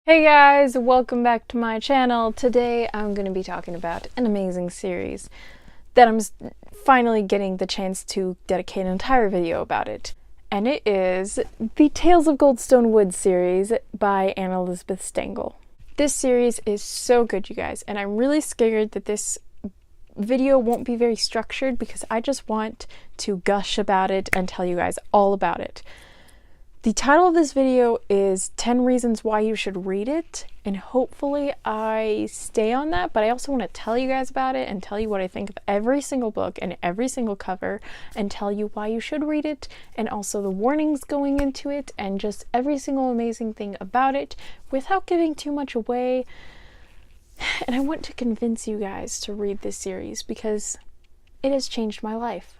Hey guys, welcome back to my channel. Today I'm going to be talking about an amazing series that I'm finally getting the chance to dedicate an entire video about it. And it is the Tales of Goldstone Wood series by Anna Elizabeth Stengel. This series is so good, you guys, and I'm really scared that this video won't be very structured because I just want to gush about it and tell you guys all about it. The title of this video is 10 Reasons Why You Should Read It, and hopefully I stay on that, but I also want to tell you guys about it and tell you what I think of every single book and every single cover and tell you why you should read it and also the warnings going into it and just every single amazing thing about it without giving too much away. And I want to convince you guys to read this series because it has changed my life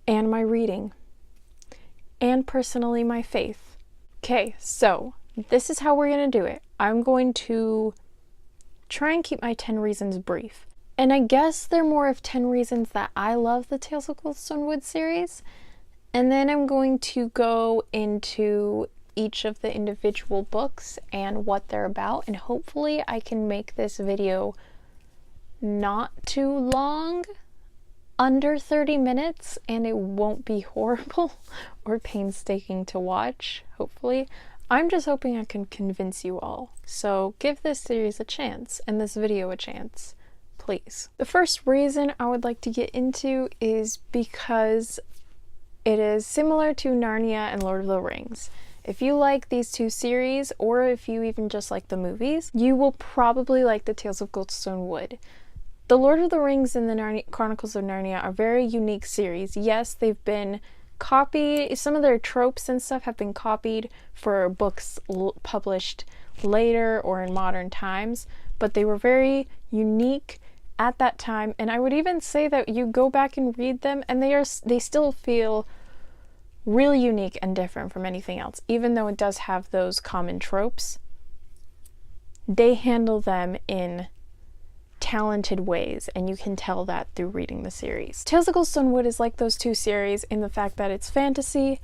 and my reading and personally my faith. Okay, so this is how we're going to do it. I'm going to try and keep my 10 reasons brief. And I guess they're more of 10 reasons that I love the Tales of Goldstone Wood series. And then I'm going to go into each of the individual books and what they're about. And hopefully I can make this video not too long, under 30 minutes, and it won't be horrible or painstaking to watch, hopefully. I'm just hoping I can convince you all. So give this series a chance and this video a chance, please. The first reason I would like to get into is because it is similar to Narnia and Lord of the Rings. If you like these two series, or if you even just like the movies, you will probably like the Tales of Goldstone Wood. The Lord of the Rings and the Chronicles of Narnia are very unique series. Yes, they've been copied, some of their tropes and stuff have been copied for books published later or in modern times, but they were very unique at that time, and I would even say that you go back and read them and they still feel really unique and different from anything else. Even though it does have those common tropes, they handle them in talented ways, and you can tell that through reading the series. Tales of Goldstone Wood is like those two series in the fact that it's fantasy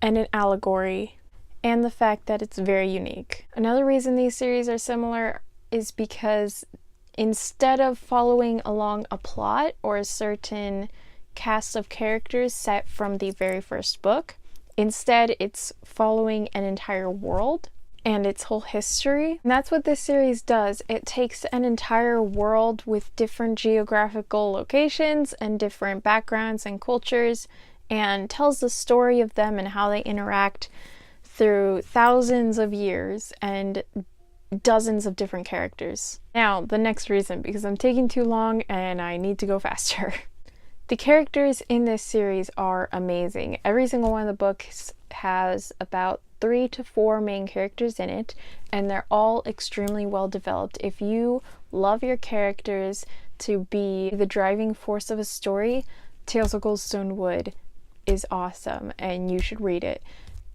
and an allegory, and the fact that it's very unique. Another reason these series are similar is because instead of following along a plot or a certain cast of characters set from the very first book, instead it's following an entire world and its whole history. And that's what this series does. It takes an entire world with different geographical locations and different backgrounds and cultures and tells the story of them and how they interact through thousands of years and dozens of different characters. Now, the next reason, because I'm taking too long and I need to go faster. The characters in this series are amazing. Every single one of the books has about 3 to 4 main characters in it, and they're all extremely well developed. If you love your characters to be the driving force of a story, Tales of Goldstone Wood is awesome and you should read it.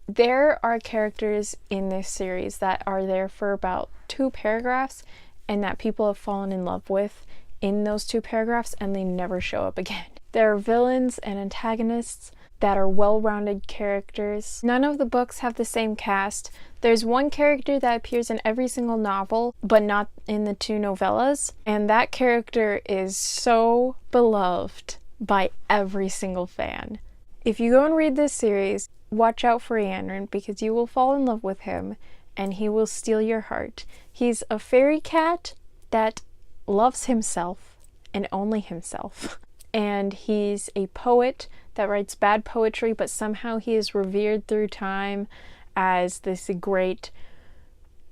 There are characters in this series that are there for about 2 paragraphs and that people have fallen in love with in those 2 paragraphs and they never show up again. There are villains and antagonists that are well-rounded characters. None of the books have the same cast. There's one character that appears in every single novel, but not in the 2 novellas, and that character is so beloved by every single fan. If you go and read this series, watch out for Ianrin because you will fall in love with him and he will steal your heart. He's a fairy cat that loves himself and only himself. And he's a poet that writes bad poetry, but somehow he is revered through time as this great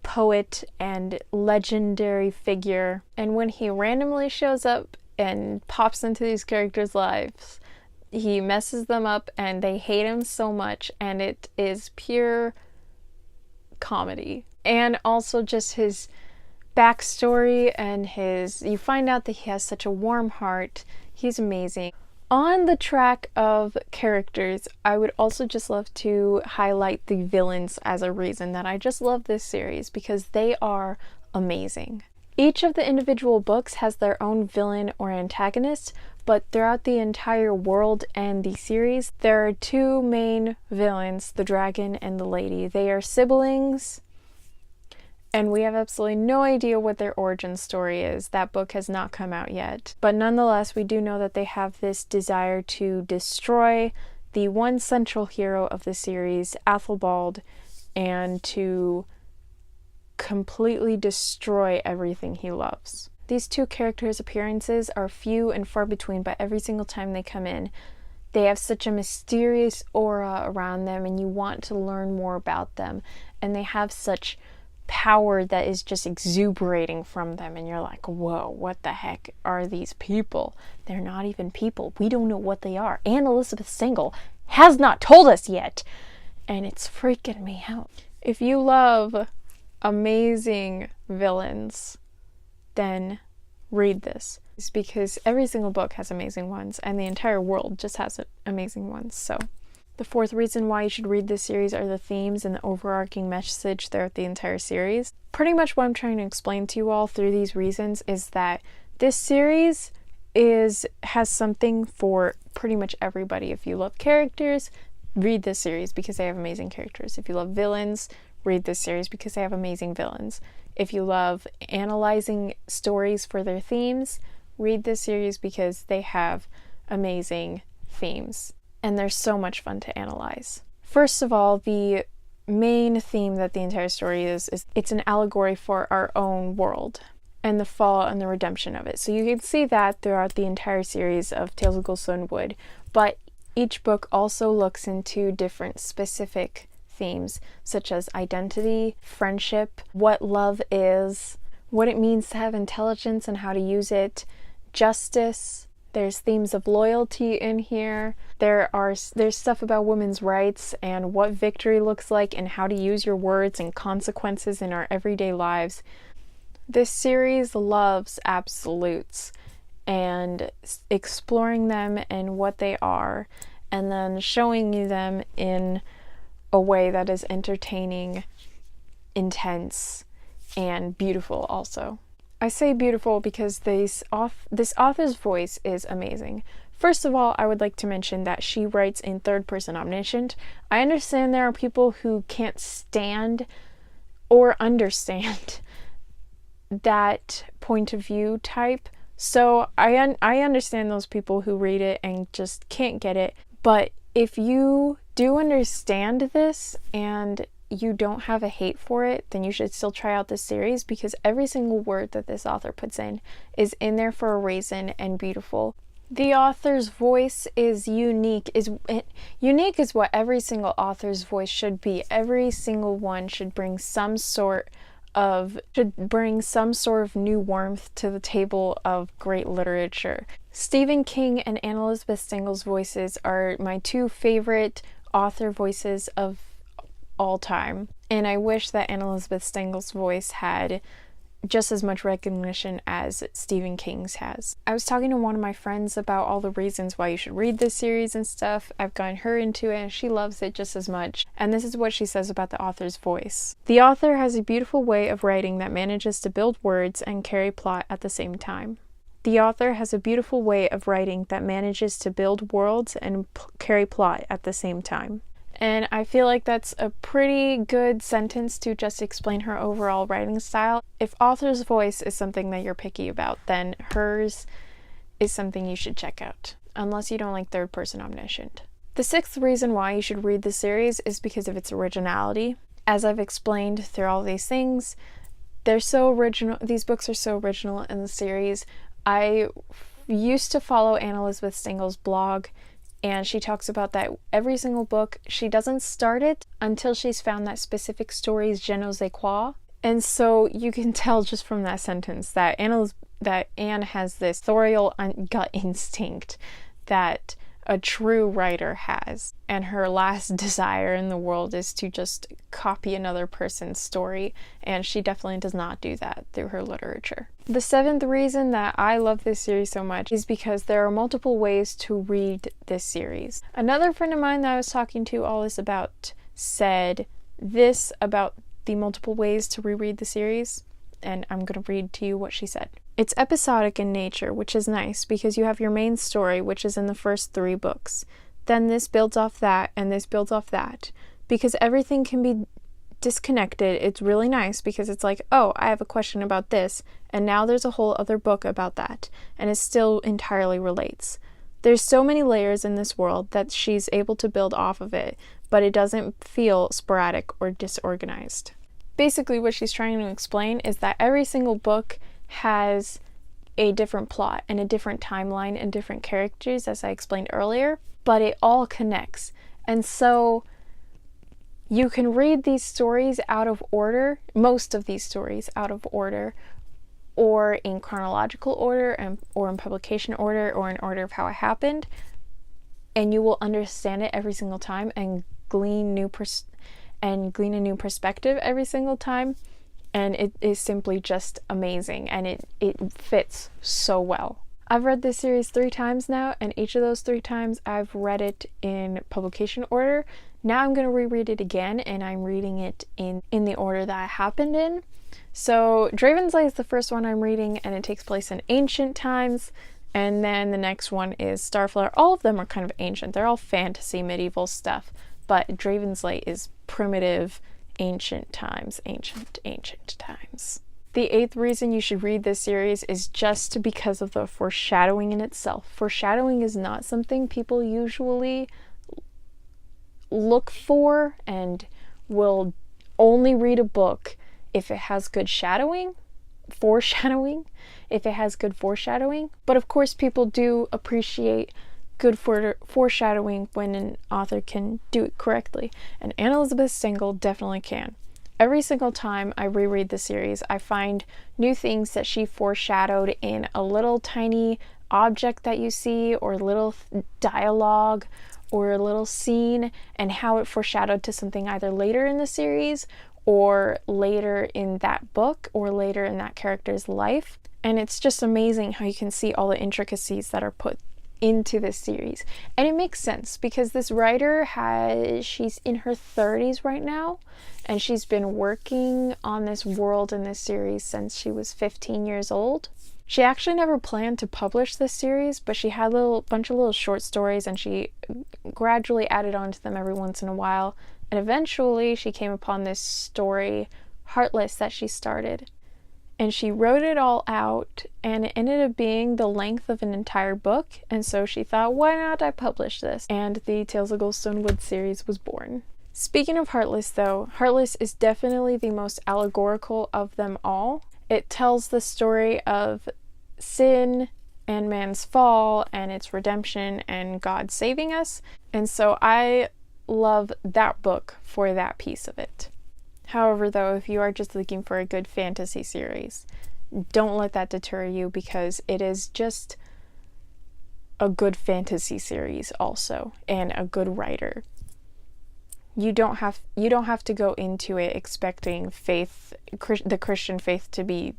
poet and legendary figure. And when he randomly shows up and pops into these characters' lives, he messes them up and they hate him so much, and it is pure comedy. And also just his backstory and you find out that he has such a warm heart. He's amazing. On the track of characters, I would also just love to highlight the villains as a reason that I just love this series because they are amazing. Each of the individual books has their own villain or antagonist, but throughout the entire world and the series, there are 2 main villains, the dragon and the lady. They are siblings, And we have absolutely no idea what their origin story is. That book has not come out yet. But nonetheless, we do know that they have this desire to destroy the one central hero of the series, Athelbald, and to completely destroy everything he loves. These two characters' appearances are few and far between, but every single time they come in, they have such a mysterious aura around them, and you want to learn more about them. And they have such power that is just exuberating from them, and you're like, whoa, what the heck are these people? They're not even people. We don't know what they are. Anne Elizabeth Stengel has not told us yet, and it's freaking me out. If you love amazing villains, then read this. It's because every single book has amazing ones, and the entire world just has amazing ones. So the fourth reason why you should read this series are the themes and the overarching message throughout the entire series. Pretty much what I'm trying to explain to you all through these reasons is that this series has something for pretty much everybody. If you love characters, read this series because they have amazing characters. If you love villains, read this series because they have amazing villains. If you love analyzing stories for their themes, read this series because they have amazing themes. And they're so much fun to analyze. First of all, the main theme that the entire story is it's an allegory for our own world and the fall and the redemption of it. So you can see that throughout the entire series of Tales of Goldstone Wood, but each book also looks into different specific themes, such as identity, friendship, what love is, what it means to have intelligence and how to use it, justice. There's themes of loyalty in here. There's stuff about women's rights and what victory looks like and how to use your words and consequences in our everyday lives. This series loves absolutes and exploring them and what they are, and then showing you them in a way that is entertaining, intense, and beautiful also. I say beautiful because this author's voice is amazing. First of all, I would like to mention that she writes in third person omniscient. I understand there are people who can't stand or understand that point of view type. So I understand those people who read it and just can't get it. But if you do understand this and you don't have a hate for it, then you should still try out this series because every single word that this author puts in is in there for a reason and beautiful. The author's voice is unique. Unique is what every single author's voice should be. Every single one should bring some sort of new warmth to the table of great literature. Stephen King and Anne Elizabeth Stengel's voices are my two favorite author voices of all time, and I wish that Anne Elizabeth Stengel's voice had just as much recognition as Stephen King's has. I was talking to one of my friends about all the reasons why you should read this series and stuff. I've gotten her into it and she loves it just as much. And this is what she says about the author's voice. The author has a beautiful way of writing that manages to build words and carry plot at the same time. The author has a beautiful way of writing that manages to build worlds and carry plot at the same time. And I feel like that's a pretty good sentence to just explain her overall writing style. If author's voice is something that you're picky about, then hers is something you should check out, unless you don't like third person omniscient. The sixth reason why you should read the series is because of its originality. As I've explained through all these things, they're so original. These books are so original in the series. I used to follow Anne Elizabeth Stengel's blog, and she talks about that every single book, she doesn't start it until she's found that specific story's je ne sais quoi. And so you can tell just from that sentence that Anne has this authorial gut instinct that a true writer has. And her last desire in the world is to just copy another person's story. And she definitely does not do that through her literature. The seventh reason that I love this series so much is because there are multiple ways to read this series. Another friend of mine that I was talking to all this about said this about the multiple ways to reread the series, and I'm going to read to you what she said. It's episodic in nature, which is nice because you have your main story, which is in the first 3 books. Then this builds off that, and this builds off that, because everything can be disconnected. It's really nice because it's like, oh, I have a question about this, and now there's a whole other book about that, and it still entirely relates. There's so many layers in this world that she's able to build off of it, but it doesn't feel sporadic or disorganized. Basically, what she's trying to explain is that every single book has a different plot and a different timeline and different characters, as I explained earlier, but it all connects. And so you can read these stories out of order, most of these stories out of order, or in chronological order, or in publication order, or in order of how it happened, and you will understand it every single time and glean a new perspective every single time. And it is simply just amazing, and it fits so well. I've read this series 3 times now, and each of those 3 times I've read it in publication order. Now I'm going to reread it again, and I'm reading it in the order that it happened in. So Draven's Lay is the first one I'm reading, and it takes place in ancient times. And then the next one is Starflower. All of them are kind of ancient. They're all fantasy, medieval stuff. But Draven's Lay is primitive, ancient times. The 8th reason you should read this series is just because of the foreshadowing in itself. Foreshadowing is not something people usually look for, and will only read a book if it has good foreshadowing, if it has good foreshadowing. But of course, people do appreciate good foreshadowing when an author can do it correctly, and Anne Elizabeth Stengel definitely can. Every single time I reread the series, I find new things that she foreshadowed in a little tiny object that you see, or little dialogue, or a little scene, and how it foreshadowed to something either later in the series, or later in that book, or later in that character's life. And it's just amazing how you can see all the intricacies that are put into this series. And it makes sense because this writer she's in her 30s right now, and she's been working on this world in this series since she was 15 years old. She actually never planned to publish this series, but she had a bunch of little short stories, and she gradually added on to them every once in a while. And eventually she came upon this story, Heartless, that she started. And she wrote it all out, and it ended up being the length of an entire book. And so she thought, why not I publish this? And the Tales of Goldstone Wood series was born. Speaking of Heartless, though, Heartless is definitely the most allegorical of them all. It tells the story of sin and man's fall and its redemption and God saving us. And so I love that book for that piece of it. However, though, if you are just looking for a good fantasy series, don't let that deter you, because it is just a good fantasy series also, and a good writer. You don't have to go into it expecting the Christian faith to be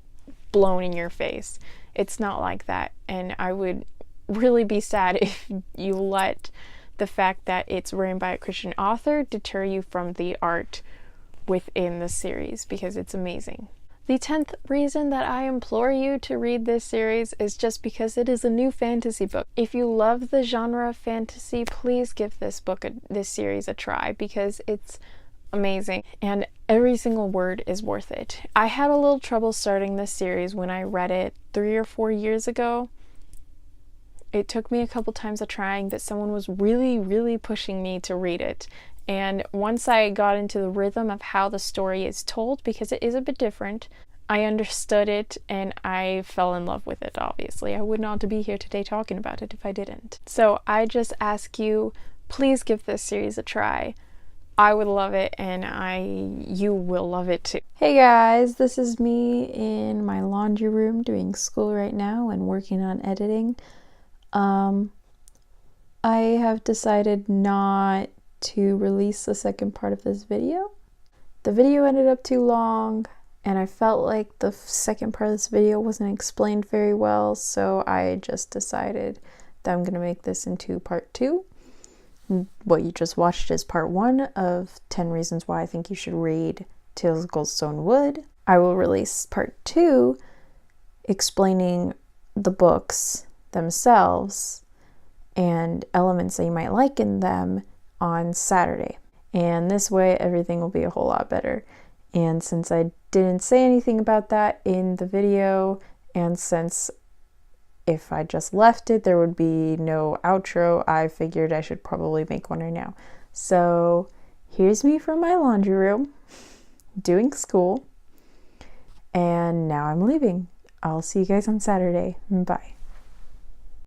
blown in your face. It's not like that, and I would really be sad if you let the fact that it's written by a Christian author deter you from the art within the series, because it's amazing. The 10th reason that I implore you to read this series is just because it is a new fantasy book. If you love the genre of fantasy, please give this series a try, because it's amazing and every single word is worth it. I had a little trouble starting this series when I read it 3 or 4 years ago. It took me a couple times of trying, but someone was really, really pushing me to read it. And once I got into the rhythm of how the story is told, because it is a bit different, I understood it and I fell in love with it, obviously. I would not be here today talking about it if I didn't. So I just ask you, please give this series a try. I would love it, and you will love it too. Hey guys, this is me in my laundry room doing school right now and working on editing. I have decided not to release the second part of this video. The video ended up too long, and I felt like the second part of this video wasn't explained very well, so I just decided that I'm going to make this into part 2. What you just watched is part 1 of 10 reasons why I think you should read Tales of Goldstone Wood. I will release part 2 explaining the books themselves and elements that you might like in them on Saturday. and this way everything will be a whole lot better. And since I didn't say anything about that in the video, and since if I just left it there would be no outro, I figured I should probably make one right now. So here's me from my laundry room doing school, and now I'm leaving. I'll see you guys on Saturday. Bye.